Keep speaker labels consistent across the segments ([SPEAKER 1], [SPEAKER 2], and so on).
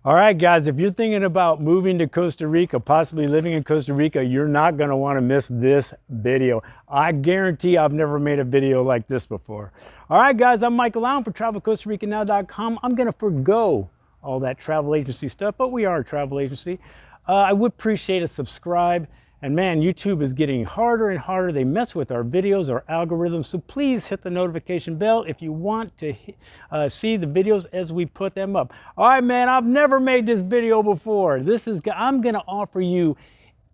[SPEAKER 1] All right, guys, if you're thinking about moving to Costa Rica, possibly living in Costa Rica, you're not going to want to miss this video. I guarantee I've never made a video like this before. All right, guys, I'm Michael Allen for TravelCostaRicaNow.com. I'm going to forgo all that travel agency stuff, but we are a travel agency. I would appreciate a subscribe. And man, YouTube is getting harder and harder. They mess with our videos, our algorithms. So please hit the notification bell if you want to see the videos as we put them up. All right, man, I've never made this video before. I'm going to offer you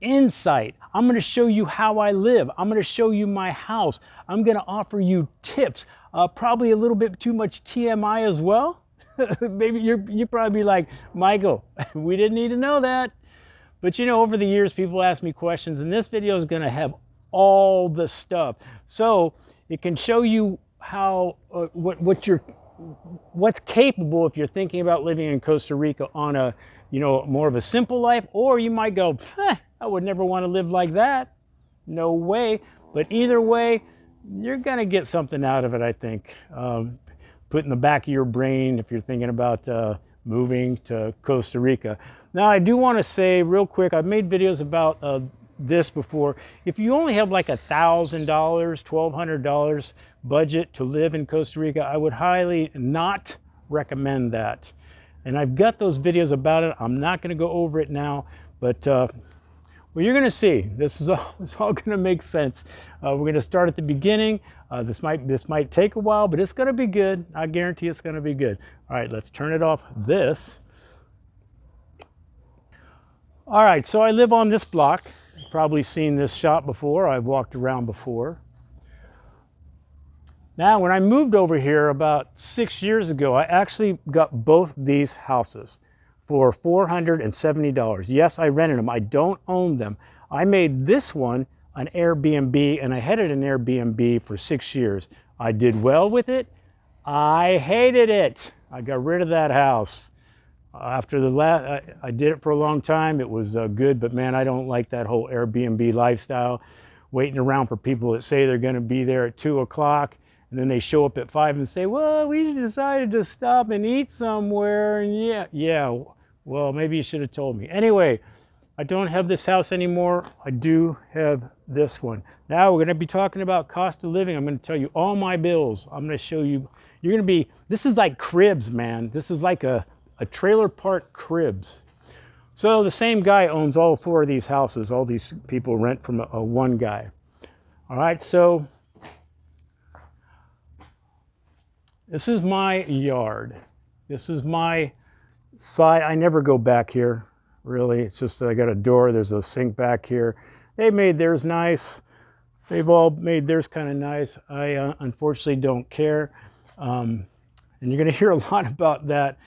[SPEAKER 1] insight. I'm going to show you how I live. I'm going to show you my house. I'm going to offer you tips. Probably a little bit too much TMI as well. Maybe you probably be like, Michael, we didn't need to know that. But you know, over the years, people ask me questions, and this video is going to have all the stuff. So it can show you how what's capable if you're thinking about living in Costa Rica on a, you know, more of a simple life, or you might go, I would never want to live like that. No way. But either way, you're going to get something out of it, I think. Put in the back of your brain if you're thinking about moving to Costa Rica. Now, I do want to say real quick, I've made videos about this before. If you only have like $1,000, $1,200 budget to live in Costa Rica, I would highly not recommend that. And I've got those videos about it. I'm not going to go over it now, but well, you're going to see. It's all going to make sense. We're going to start at the beginning. This might take a while, but it's going to be good. I guarantee it's going to be good. All right, let's turn it off. All right, so I live on this block. You've probably seen this shop before. I've walked around before. Now, when I moved over here about 6 years ago, I actually got both these houses for $470. Yes, I rented them. I don't own them. I made this one an Airbnb, and I had it an Airbnb for 6 years. I did well with it. I hated it. I got rid of that house. After the last, I did it for a long time. It was good, but man, I don't like that whole Airbnb lifestyle. Waiting around for people that say they're going to be there at 2 o'clock, and then they show up at 5 and say, well, we decided to stop and eat somewhere. And yeah, well, maybe you should have told me. Anyway, I don't have this house anymore. I do have this one. Now we're going to be talking about cost of living. I'm going to tell you all my bills. I'm going to show you, this is like Cribs, man. This is like a trailer park Cribs. So the same guy owns all 4 of these houses. All these people rent from one guy. All right, so this is my yard. This is my side. I never go back here, really. It's just I got a door. There's a sink back here. They made theirs nice. They've all made theirs kind of nice. I unfortunately don't care. And you're going to hear a lot about that.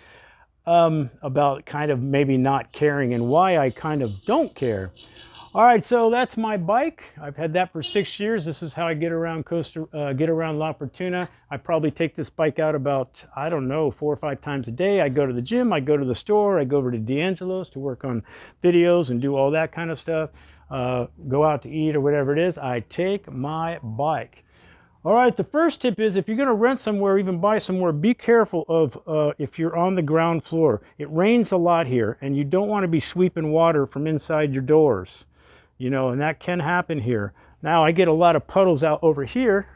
[SPEAKER 1] About kind of maybe not caring and why I kind of don't care. All right, so that's my bike. I've had that for 6 years. This is how I get around La Fortuna. I probably take this bike out about, I don't know, 4 or 5 times a day. I go to the gym, I go to the store, I go over to D'Angelo's to work on videos and do all that kind of stuff. Go out to eat or whatever it is. I take my bike. All right, the first tip is if you're going to rent somewhere or even buy somewhere, be careful of if you're on the ground floor. It rains a lot here, and you don't want to be sweeping water from inside your doors, you know, and that can happen here. Now, I get a lot of puddles out over here,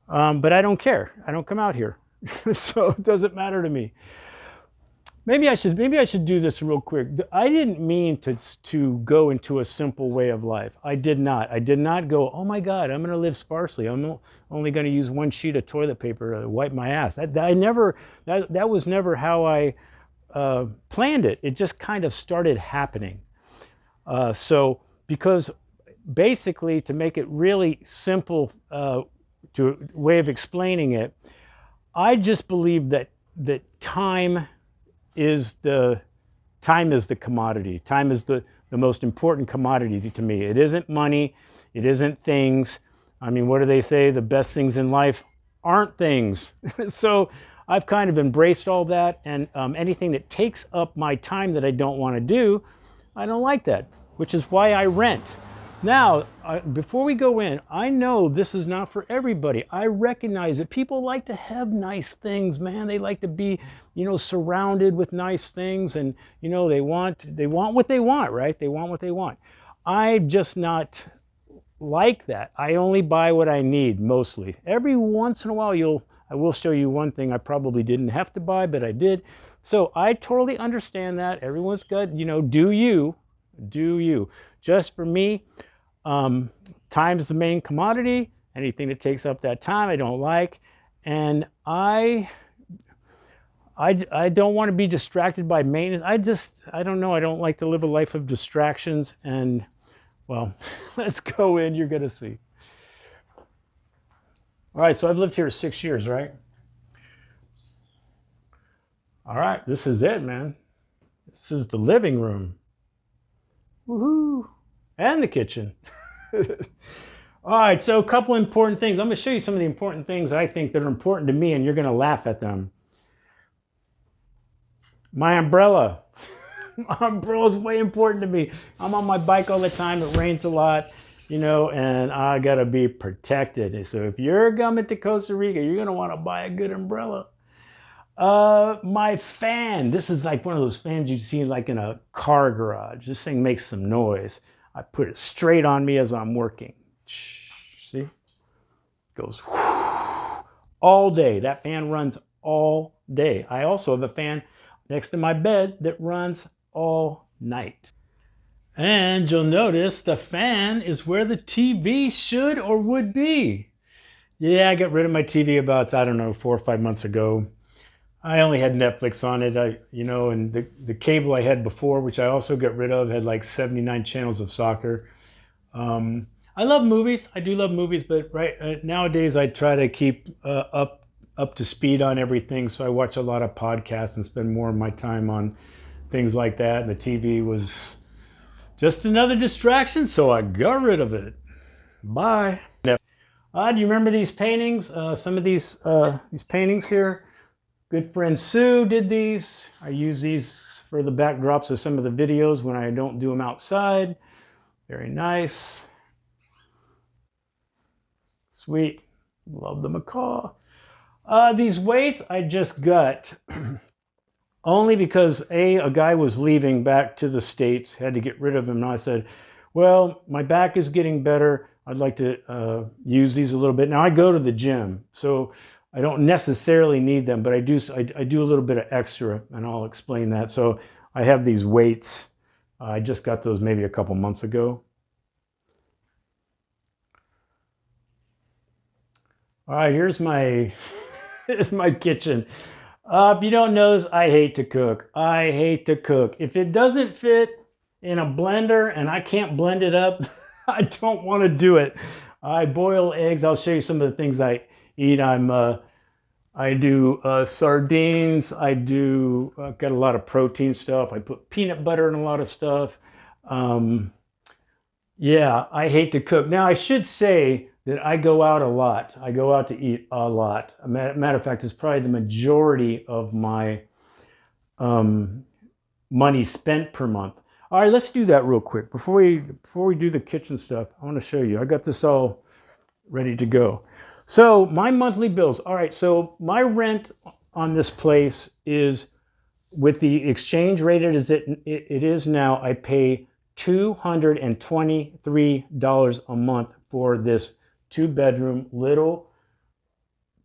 [SPEAKER 1] but I don't care. I don't come out here, so it doesn't matter to me. Maybe I should do this real quick. I didn't mean to go into a simple way of life. I did not. I did not go, oh my God, I'm going to live sparsely. I'm only going to use 1 sheet of toilet paper to wipe my ass. That was never how I planned it. It just kind of started happening. So because basically, to make it really simple, to way of explaining it, I just believe that time is the commodity. Time is the most important commodity to me. It isn't money. It isn't things. I mean, what do they say? The best things in life aren't things. So I've kind of embraced all that, and anything that takes up my time that I don't want to do, I don't like that, which is why I rent. Now, before we go in, I know this is not for everybody. I recognize that people like to have nice things, man. They like to be, you know, surrounded with nice things, and you know, they want what they want, right? They want what they want. I'm just not like that. I only buy what I need mostly. Every once in a while, I will show you one thing I probably didn't have to buy, but I did. So I totally understand that. Everyone's got, you know, do you. Just for me, time is the main commodity. Anything that takes up that time, I don't like. And I don't want to be distracted by maintenance. I don't know. I don't like to live a life of distractions. And well, let's go in. You're going to see. All right. So I've lived here 6 years, right? All right. This is it, man. This is the living room. Woohoo. And the kitchen. All right, so a couple important things. I'm going to show you some of the important things I think that are important to me, and you're going to laugh at them. My umbrella. My umbrella is way important to me. I'm on my bike all the time. It rains a lot, you know, and I got to be protected. So if you're coming to Costa Rica, you're going to want to buy a good umbrella. My fan. This is like one of those fans you see like in a car garage. This thing makes some noise. I put it straight on me as I'm working. See? Goes all day. That fan runs all day. I also have a fan next to my bed that runs all night. And you'll notice the fan is where the TV should or would be. Yeah, I got rid of my TV about, I don't know, 4 or 5 months ago. I only had Netflix on it, and the cable I had before, which I also got rid of, had like 79 channels of soccer. I love movies. I do love movies, but nowadays I try to keep up to speed on everything. So I watch a lot of podcasts and spend more of my time on things like that. And the TV was just another distraction, so I got rid of it. Bye. Do you remember these paintings? Some of these paintings here. Good friend Sue did these. I use these for the backdrops of some of the videos when I don't do them outside. Very nice. Sweet. Love the macaw. These weights I just got only because a guy was leaving back to the States, had to get rid of him. And I said, well, my back is getting better. I'd like to use these a little bit. Now I go to the gym, so I don't necessarily need them, but I do a little bit of extra, and I'll explain that. So I have these weights. I just got those maybe a couple months ago. All right, here's my kitchen. If you don't know, I hate to cook. I hate to cook. If it doesn't fit in a blender and I can't blend it up, I don't want to do it. I boil eggs. I'll show you some of the things I eat. I do sardines. I've got a lot of protein stuff. I put peanut butter in a lot of stuff. Yeah, I hate to cook. Now, I should say that I go out a lot. I go out to eat a lot. Matter of fact, it's probably the majority of my money spent per month. All right, let's do that real quick. Before we do the kitchen stuff, I want to show you. I got this all ready to go. So my monthly bills. All right, so my rent on this place is, with the exchange rate it is now, I pay $223 a month for this 2-bedroom, little,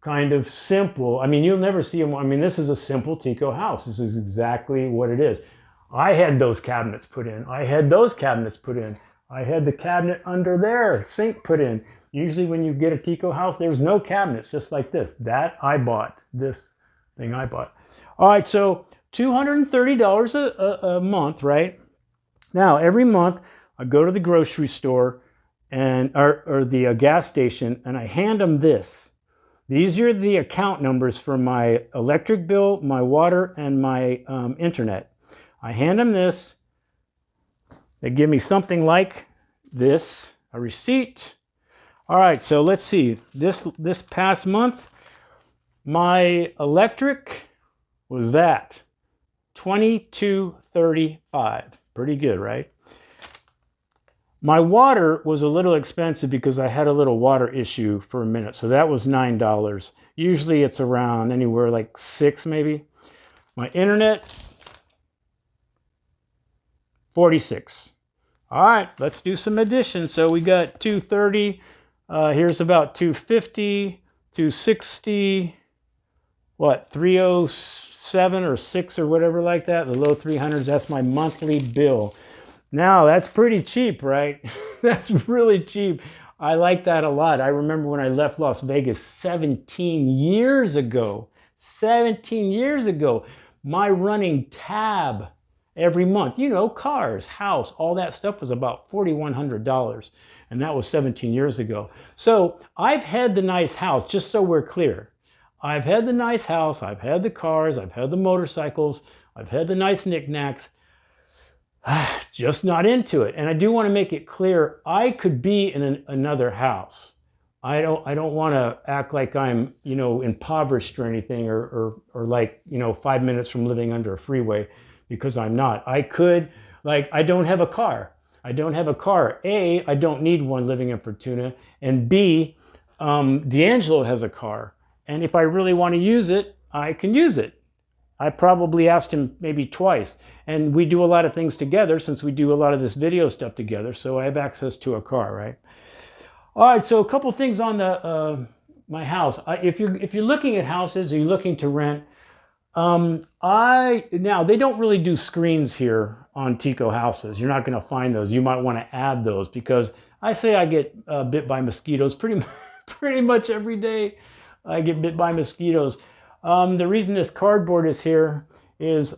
[SPEAKER 1] kind of simple. I mean, you'll never see them. I mean, this is a simple Tico house. This is exactly what it is. I had those cabinets put in. I had those cabinets put in. I had the cabinet under there, sink put in. Usually when you get a Tico house, there's no cabinets, just like this. That I bought. This thing I bought. All right, so $230 a month, right? Now, every month, I go to the grocery store or the gas station, and I hand them this. These are the account numbers for my electric bill, my water, and my internet. I hand them this. They give me something like this, a receipt. All right, so let's see. This past month, my electric was that $22.35. Pretty good, right? My water was a little expensive because I had a little water issue for a minute. So that was $9. Usually it's around anywhere like 6 maybe. My internet, 46. All right, let's do some addition. So we got 230. Here's about 250, 260, what, 307 or 6 or whatever like that, the low 300s. That's my monthly bill. Now, that's pretty cheap, right? That's really cheap. I like that a lot. I remember when I left Las Vegas 17 years ago. 17 years ago, my running tab every month, you know, cars, house, all that stuff was about $4,100. And that was 17 years ago. So I've had the nice house, just so we're clear. I've had the nice house, I've had the cars, I've had the motorcycles, I've had the nice knickknacks. Just not into it. And I do want to make it clear, I could be in another house. I don't want to act like I'm, you know, impoverished or anything, or like, you know, 5 minutes from living under a freeway, because I'm not. I could, like, I don't have a car. I don't have a car. A, I don't need one living in Fortuna. And B, D'Angelo has a car. And if I really want to use it, I can use it. I probably asked him maybe twice. And we do a lot of things together since we do a lot of this video stuff together. So I have access to a car, right? All right, so a couple things on the my house. If you're looking at houses or you're looking to rent, now they don't really do screens here on Tico houses. You're not going to find those. You might want to add those, because I say I get bit by mosquitoes pretty much every day. I get bit by mosquitoes. The reason this cardboard is here is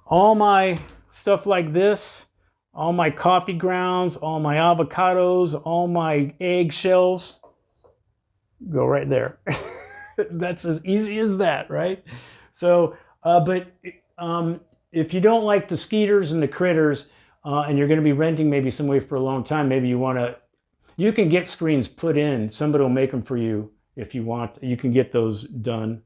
[SPEAKER 1] all my stuff like this, all my coffee grounds, all my avocados, all my eggshells go right there. That's as easy as that, right? So, if you don't like the skeeters and the critters, and you're going to be renting maybe somewhere for a long time, maybe you can get screens put in. Somebody will make them for you if you want. You can get those done.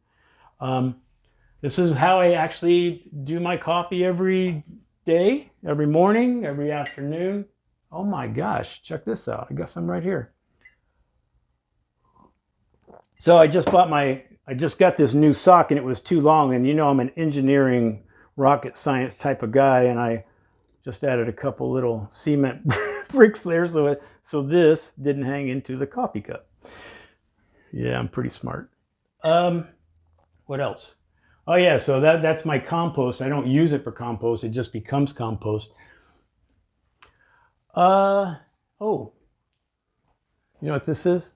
[SPEAKER 1] This is how I actually do my coffee every day, every morning, every afternoon. Oh my gosh, check this out. I got some right here. So I just got this new sock, and it was too long, and you know I'm an engineering rocket science type of guy, and I just added a couple little cement bricks there so this didn't hang into the coffee cup. Yeah, I'm pretty smart. What else? Oh yeah, so that's my compost. I don't use it for compost, it just becomes compost. Oh, you know what this is?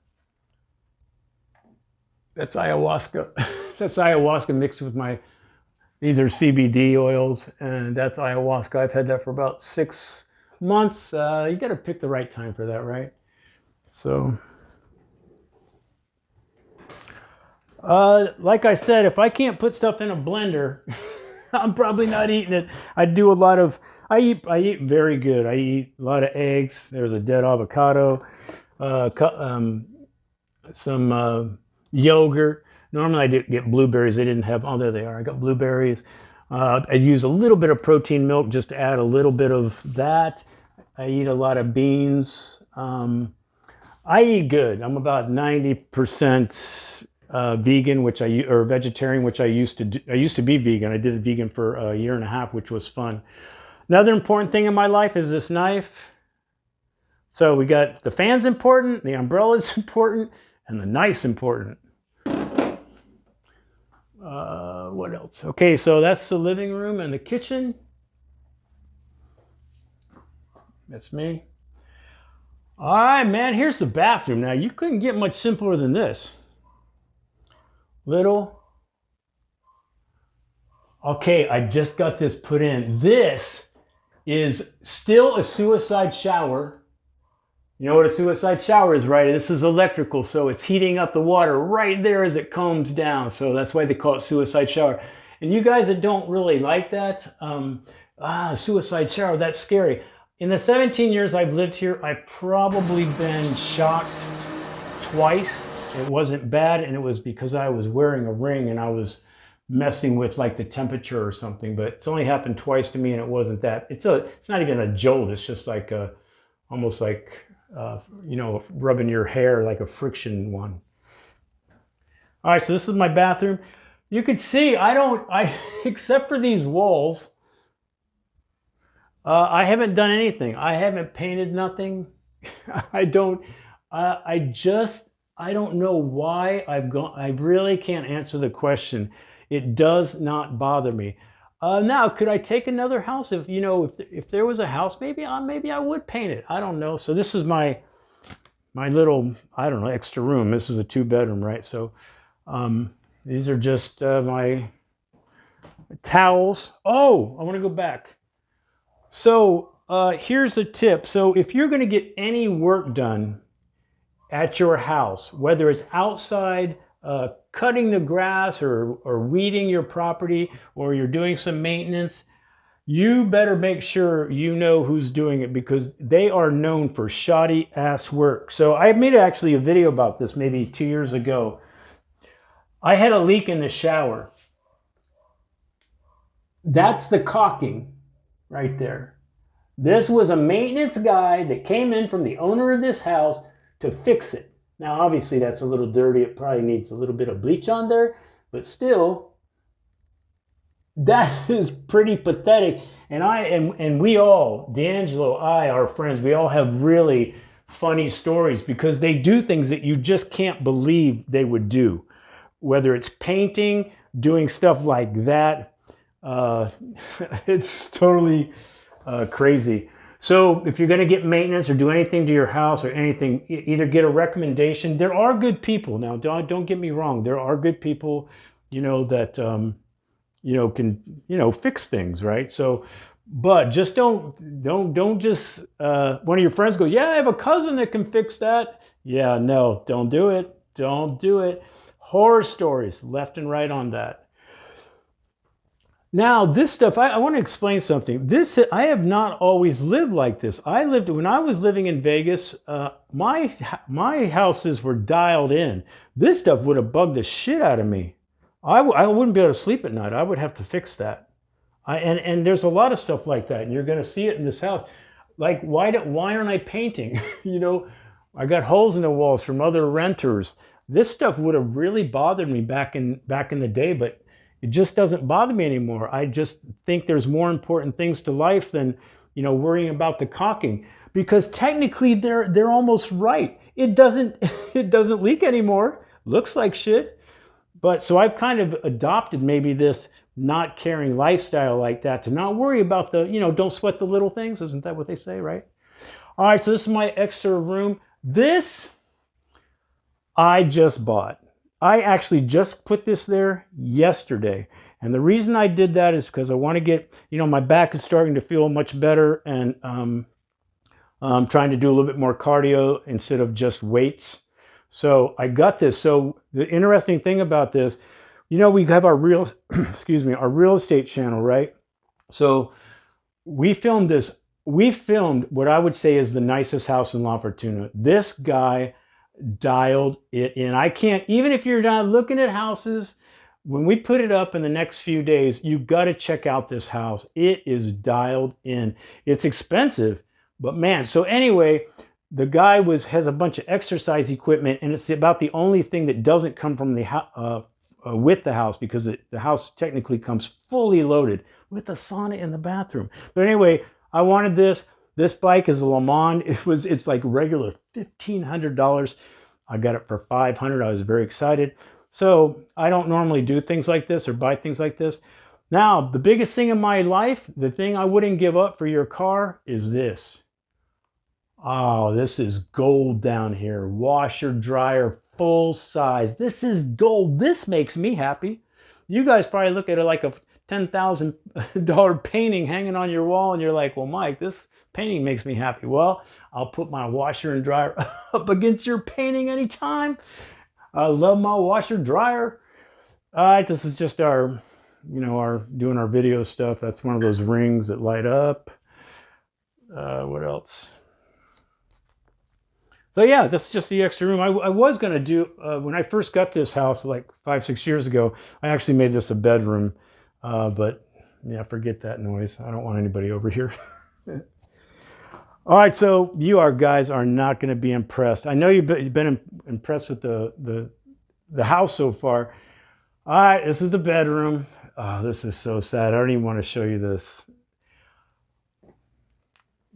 [SPEAKER 1] That's ayahuasca. That's ayahuasca mixed with these are CBD oils, and that's ayahuasca. I've had that for about 6 months. You got to pick the right time for that, right? So, like I said, if I can't put stuff in a blender, I'm probably not eating it. I eat very good. I eat a lot of eggs. There's a dead avocado, some yogurt. Normally I get blueberries. They didn't have, oh, there they are. I got blueberries. I use a little bit of protein milk just to add a little bit of that. I eat a lot of beans. I eat good. I'm about 90% vegan, or vegetarian, which I used to do. I used to be vegan. I did it vegan for a year and a half, which was fun. Another important thing in my life is this knife. So we got the fan's important, the umbrella's important, and the knife's important. What else? Okay, so that's the living room and the kitchen. That's me. All right, man, here's the bathroom. Now, you couldn't get much simpler than this. Little. Okay, I just got this put in. This is still a suicide shower. You know what a suicide shower is, right? This is electrical, so it's heating up the water right there as it comes down. So that's why they call it suicide shower. And you guys that don't really like that, suicide shower, that's scary. In the 17 years I've lived here, I've probably been shocked twice. It wasn't bad, and it was because I was wearing a ring and I was messing with like the temperature or something, but it's only happened twice to me, and it wasn't that. It's not even a jolt. It's just like almost like you know, rubbing your hair, like a friction one. All right, so this is my bathroom. You can see I except for these walls, I haven't done anything. I haven't painted nothing. I don't. I don't know why I've gone. I really can't answer the question. It does not bother me. Now, could I take another house? If you know, if there was a house, maybe I would paint it. I don't know. So this is my little, I don't know, extra room. This is a 2-bedroom, right? So these are just my towels. Oh, I want to go back. So here's a tip. So if you're going to get any work done at your house, whether it's outside cutting the grass or weeding your property, or you're doing some maintenance, you better make sure you know who's doing it, because they are known for shoddy ass work. So I made actually a video about this maybe 2 years ago. I had a leak in the shower. That's the caulking right there. This was a maintenance guy that came in from the owner of this house to fix it. Now, obviously, that's a little dirty. It probably needs a little bit of bleach on there, but still, that is pretty pathetic. And we all, D'Angelo, our friends, we all have really funny stories, because they do things that you just can't believe they would do. Whether it's painting, doing stuff like that, it's totally crazy. So if you're going to get maintenance or do anything to your house or anything, either get a recommendation. There are good people. Now, don't get me wrong. There are good people, you know, that, you know, can, you know, fix things, right? So, but just don't just, one of your friends goes, yeah, I have a cousin that can fix that. Yeah, no, don't do it. Don't do it. Horror stories left and right on that. Now, this stuff, I want to explain something. I have not always lived like this. When I was living in Vegas, my houses were dialed in. This stuff would have bugged the shit out of me. I wouldn't be able to sleep at night. I would have to fix that. And there's a lot of stuff like that, and you're going to see it in this house. Like, why aren't I painting? You know, I got holes in the walls from other renters. This stuff would have really bothered me back in the day, but it just doesn't bother me anymore. I just think there's more important things to life than, you know, worrying about the caulking, because technically they're almost right. It doesn't leak anymore. Looks like shit. But so I've kind of adopted maybe this not caring lifestyle like that, to not worry about the, you know, don't sweat the little things. Isn't that what they say, right? All right, so this is my extra room. This I just bought. I actually just put this there yesterday. And the reason I did that is because I want to get, you know, my back is starting to feel much better, and I'm trying to do a little bit more cardio instead of just weights. So I got this. So the interesting thing about this, you know, we have our excuse me, our real estate channel, right? So we filmed this. We filmed what I would say is the nicest house in La Fortuna. This guy dialed it in. I can't, even if you're not looking at houses, when we put it up in the next few days, you got to check out this house. It is dialed in. It's expensive, but man. So anyway, the guy has a bunch of exercise equipment, and it's about the only thing that doesn't come from the with the house, because the house technically comes fully loaded with a sauna in the bathroom. But anyway, I wanted this. This bike is a Le Mans. It's like regular $1,500. I got it for $500. I was very excited. So I don't normally do things like this or buy things like this. Now, the biggest thing in my life, the thing I wouldn't give up for your car, is this. Oh, this is gold down here. Washer, dryer, full size. This is gold. This makes me happy. You guys probably look at it like a $10,000 painting hanging on your wall, and you're like, well, Mike, this painting makes me happy. Well, I'll put my washer and dryer up against your painting anytime. I love my washer dryer. All right, this is just our, you know, doing our video stuff. That's one of those rings that light up. What else? So yeah, that's just the extra room. I was gonna do when I first got this house like 5-6 years ago. I actually made this a bedroom, but yeah, forget that noise. I don't want anybody over here. All right, so you guys are not going to be impressed. I know you've been impressed with the house so far. All right, this is the bedroom. Oh, this is so sad. I don't even want to show you this.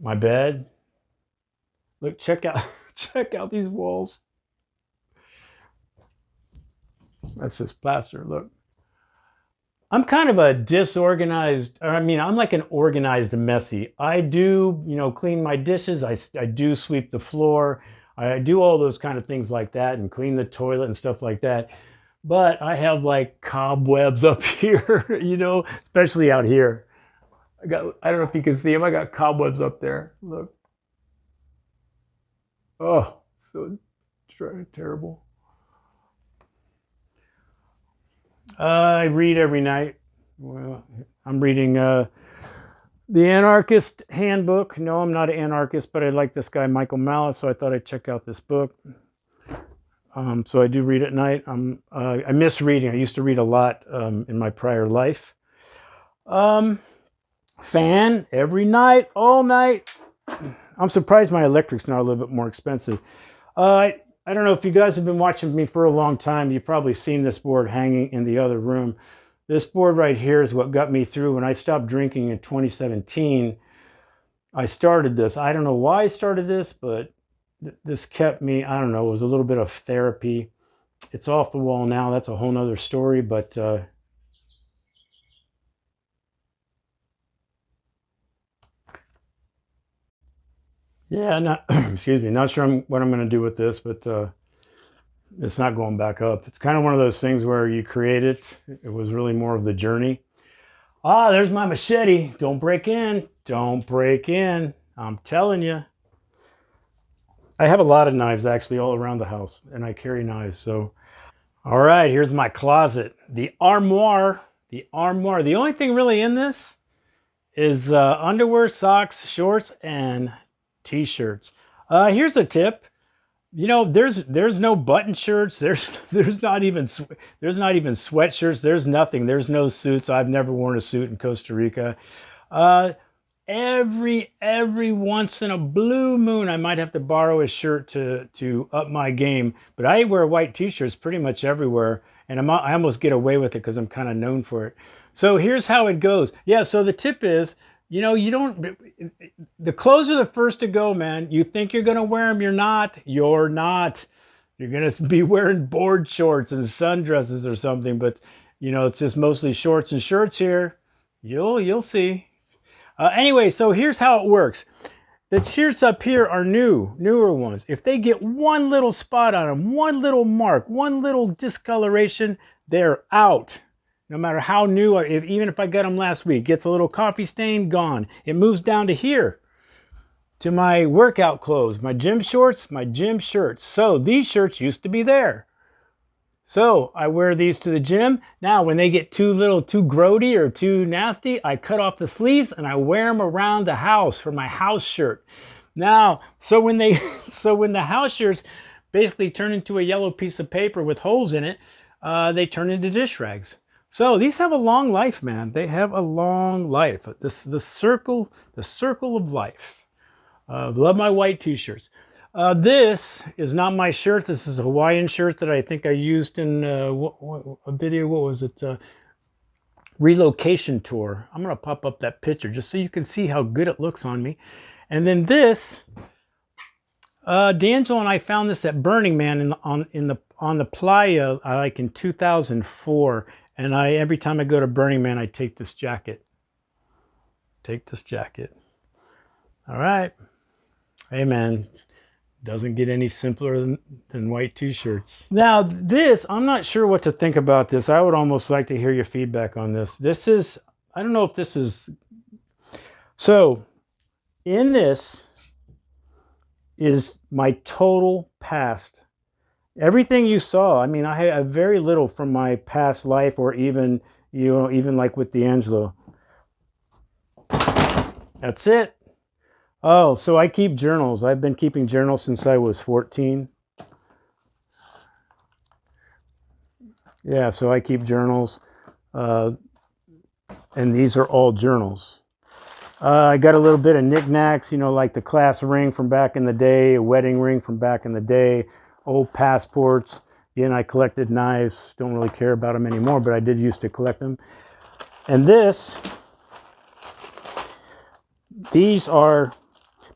[SPEAKER 1] My bed. Look, check out check out these walls. That's just plaster. Look. I'm kind of a disorganized, or I mean, I'm like an organized messy. I do, clean my dishes. I do sweep the floor. I do all those kind of things like that and clean the toilet and stuff like that. But I have like cobwebs up here, especially out here. I don't know if you can see them. I got cobwebs up there. Look. Oh, so terrible. I read every night. Well, I'm reading The Anarchist Handbook. No, I'm not an anarchist, but I like this guy, Michael Malice, so I thought I'd check out this book. So I do read at night. I miss reading. I used to read a lot in my prior life. Fan every night, all night. I'm surprised my electric's not a little bit more expensive. I don't know if you guys have been watching me for a long time. You've probably seen this board hanging in the other room. This board right here is what got me through. When I stopped drinking in 2017, I started this. I don't know why I started this, but this kept me, I don't know, it was a little bit of therapy. It's off the wall now. That's a whole nother story, but yeah, excuse me, not sure what I'm going to do with this, but it's not going back up. It's kind of one of those things where you create it. It was really more of the journey. Ah, there's my machete. Don't break in. Don't break in. I'm telling you. I have a lot of knives actually all around the house, and I carry knives. So, all right, here's my closet. The armoire. The armoire. The only thing really in this is underwear, socks, shorts, and t-shirts. Here's a tip. There's no button shirts. There's not even sweatshirts. There's nothing. There's no suits. I've never worn a suit in Costa Rica. Every once in a blue moon, I might have to borrow a shirt to up my game. But I wear white t-shirts pretty much everywhere, and I almost get away with it because I'm kind of known for it. So here's how it goes. Yeah. So the tip is, the clothes are the first to go, man. You think you're going to wear them. You're not. You're not. You're going to be wearing board shorts and sundresses or something. But, it's just mostly shorts and shirts here. You'll see. Anyway, so here's how it works. The shirts up here are newer ones. If they get one little spot on them, one little mark, one little discoloration, they're out. No matter how new, even if I got them last week, gets a little coffee stain, gone. It moves down to here, to my workout clothes, my gym shorts, my gym shirts. So these shirts used to be there. So I wear these to the gym. Now, when they get too grody or too nasty, I cut off the sleeves and I wear them around the house for my house shirt. Now, so when the house shirts basically turn into a yellow piece of paper with holes in it, they turn into dish rags. So these have a long life, man. They have a long life. The circle of life. Love my white t-shirts. This is not my shirt. This is a Hawaiian shirt that I think I used in a video. What was it? Relocation tour. I'm gonna pop up that picture just so you can see how good it looks on me. And then this, D'Angelo and I found this at Burning Man on the playa like in 2004. And every time I go to Burning Man, I take this jacket. All right. Hey, man. Doesn't get any simpler than white t-shirts. Now, this, I'm not sure what to think about this. I would almost like to hear your feedback on this. This is, I don't know if this is... So, in this is my total past. Everything you saw, I mean, I have very little from my past life, or even, even like with D'Angelo. That's it. Oh, so I keep journals. I've been keeping journals since I was 14. Yeah, so I keep journals. And these are all journals. I got a little bit of knickknacks, you know, like the class ring from back in the day, a wedding ring from back in the day, old passports. Again, I collected knives. Don't really care about them anymore, but I did used to collect them. And these are,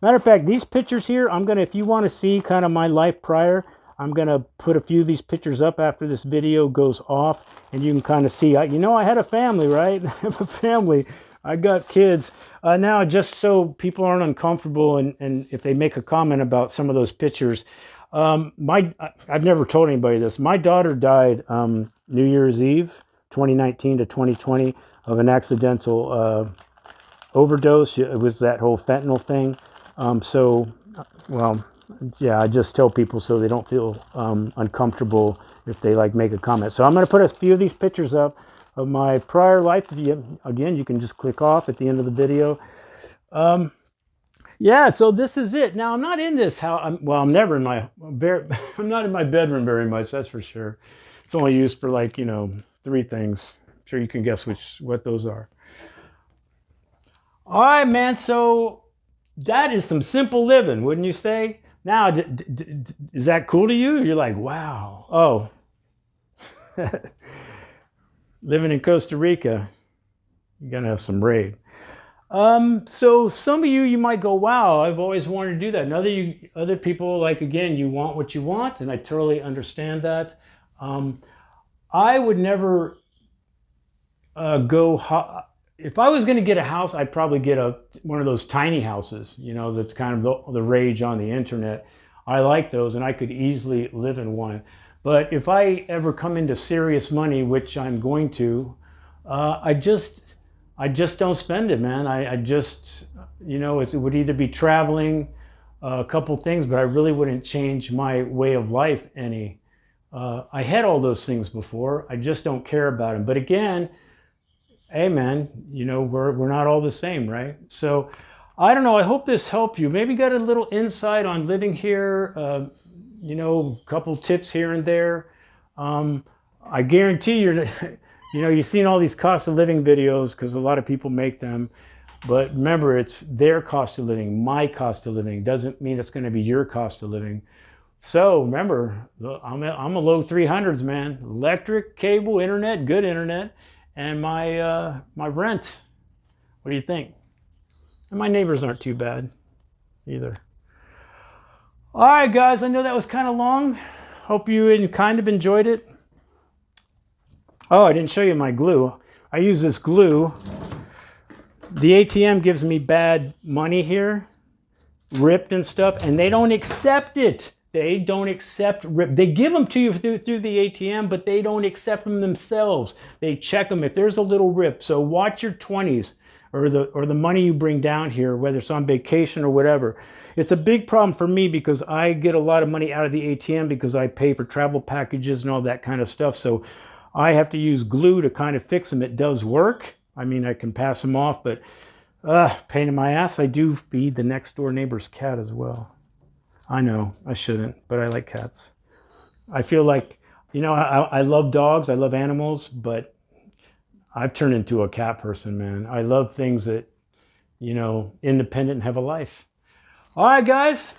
[SPEAKER 1] matter of fact, these pictures here, I'm going to, if you want to see kind of my life prior, I'm going to put a few of these pictures up after this video goes off, and you can kind of see, you know, I had a family, right? I have a family. I got kids. Now, just so people aren't uncomfortable, and if they make a comment about some of those pictures, I've never told anybody this. My daughter died New Year's Eve, 2019 to 2020, of an accidental overdose. It was that whole fentanyl thing. Well, yeah, I just tell people so they don't feel uncomfortable if they like make a comment. So I'm going to put a few of these pictures up of my prior life. Again, you can just click off at the end of the video. Yeah, so this is it. Now I'm not in this house. I'm never in my I'm not in my bedroom very much. That's for sure. It's only used for like, you know, 3 things. I'm sure you can guess what those are. All right, man. So that is some simple living, wouldn't you say? Now, is that cool to you? You're like, wow. Oh, living in Costa Rica, you're gonna have some raid. So some of you might go, wow, I've always wanted to do that. And other people, like, again, you want what you want, and I totally understand that. I would never if I was going to get a house, I'd probably get one of those tiny houses, you know, that's kind of the rage on the internet. I like those, and I could easily live in one. But if I ever come into serious money, which I'm going to, I just don't spend it, man. I just, you know, it would either be traveling, a couple things, but I really wouldn't change my way of life any. I had all those things before. I just don't care about them. But again, hey man, you know, we're not all the same, right? So I don't know, I hope this helped you. Maybe got a little insight on living here, you know, a couple tips here and there. I guarantee you know, you've seen all these cost of living videos because a lot of people make them. But remember, it's their cost of living, my cost of living. Doesn't mean it's going to be your cost of living. So remember, I'm a low 300s, man. Electric, cable, internet, good internet. And my rent, what do you think? And my neighbors aren't too bad either. All right, guys, I know that was kind of long. Hope you kind of enjoyed it. Oh, I didn't show you my glue. I use this glue. The ATM gives me bad money here, ripped and stuff, and they don't accept it. They don't accept rip. They give them to you through the ATM, but they don't accept them themselves. They check them if there's a little rip. So watch your 20s or the money you bring down here, whether it's on vacation or whatever. It's a big problem for me because I get a lot of money out of the ATM because I pay for travel packages and all that kind of stuff. So I have to use glue to kind of fix them. It does work. I mean, I can pass them off, but pain in my ass. I do feed the next door neighbor's cat as well. I know I shouldn't, but I like cats. I feel like, you know, I love dogs, I love animals, but I've turned into a cat person, man. I love things that, you know, independent and have a life. All right, guys,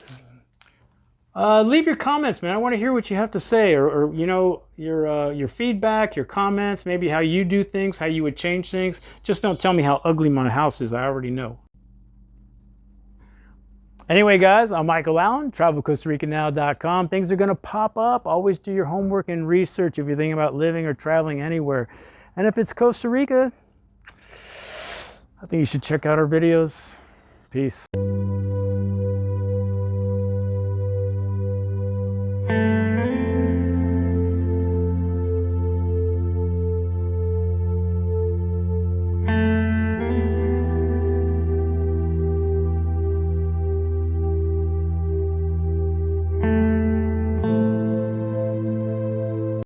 [SPEAKER 1] leave your comments, man. I want to hear what you have to say, or you know, your feedback, your comments, maybe how you do things, how you would change things. Just don't tell me how ugly my house is. I already know. Anyway, guys, I'm Michael Allen, TravelCostaRicaNow.com. Things are going to pop up. Always do your homework and research if you're thinking about living or traveling anywhere. And if it's Costa Rica, I think you should check out our videos. Peace.